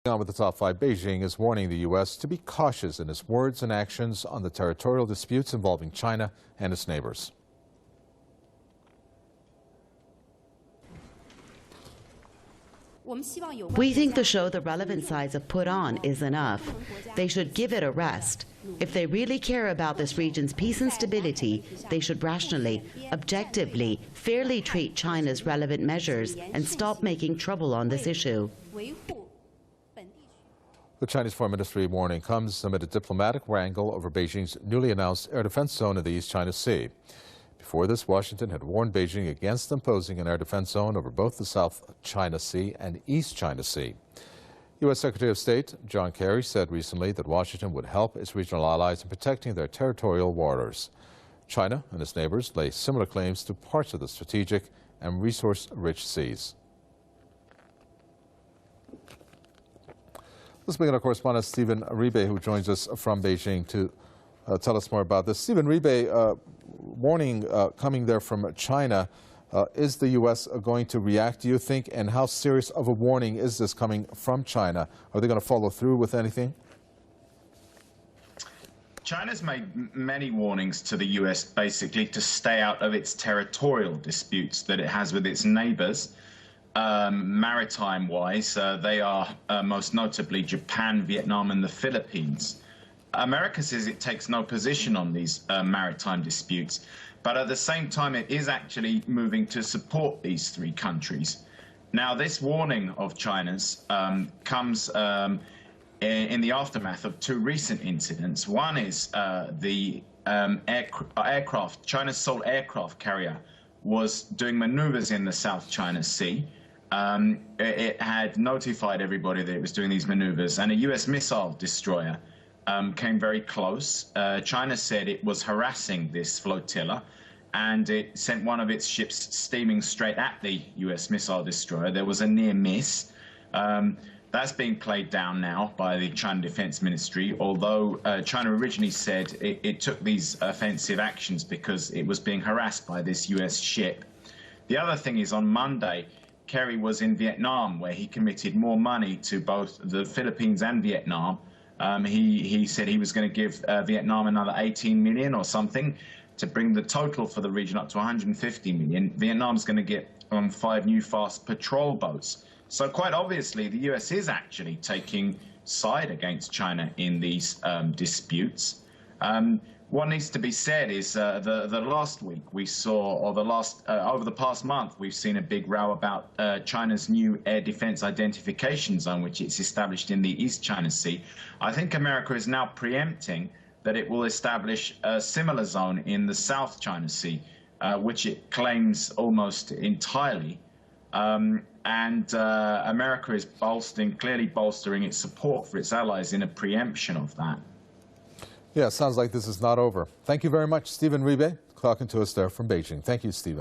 On with the top 5, Beijing is warning the U.S. to be cautious in its words and actions on the territorial disputes involving China and its neighbors. We think the show the relevant sides have put on is enough. They should give it a rest. If they really care about this region's peace and stability, they should rationally, objectively, fairly treat China's relevant measures and stop making trouble on this issue. The Chinese Foreign Ministry warning comes amid a diplomatic wrangle over Beijing's newly announced air defense zone in the East China Sea. Before this, Washington had warned Beijing against imposing an air defense zone over both the South China Sea and East China Sea. U.S. Secretary of State John Kerry said recently that Washington would help its regional allies in protecting their territorial waters. China and its neighbors lay similar claims to parts of the strategic and resource-rich seas. Let's bring in our correspondent Stephen Ribe, who joins us from Beijing to tell us more about this. Stephen Ribe, warning coming there from China. Is the U.S. going to react, do you think? And how serious of a warning is this coming from China? Are they going to follow through with anything? China's made many warnings to the U.S. basically to stay out of its territorial disputes that it has with its neighbors. Maritime-wise, they are most notably Japan, Vietnam, and the Philippines. America says it takes no position on these maritime disputes, but at the same time it is actually moving to support these three countries. Now, this warning of China's comes in the aftermath of two recent incidents. One is the aircraft, China's sole aircraft carrier, was doing maneuvers in the South China Sea. It had notified everybody that it was doing these maneuvers, and a U.S. missile destroyer came very close. China said it was harassing this flotilla, and it sent one of its ships steaming straight at the U.S. missile destroyer. There was a near miss. That's being played down now by the China Defense Ministry, although China originally said it took these offensive actions because it was being harassed by this U.S. ship. The other thing is, on Monday, Kerry was in Vietnam, where he committed more money to both the Philippines and Vietnam. He said he was going to give Vietnam another 18 million or something to bring the total for the region up to 150 million. Vietnam's going to get 5 new fast patrol boats. So quite obviously, the U.S. is actually taking side against China in these disputes. What needs to be said is the last week we saw, or over the past month, we've seen a big row about China's new air defense identification zone, which it's established in the East China Sea. I think America is now preempting that it will establish a similar zone in the South China Sea, which it claims almost entirely. America is clearly bolstering its support for its allies in a preemption of that. Yeah, it sounds like this is not over. Thank you very much, Stephen Ribe, talking to us there from Beijing. Thank you, Stephen.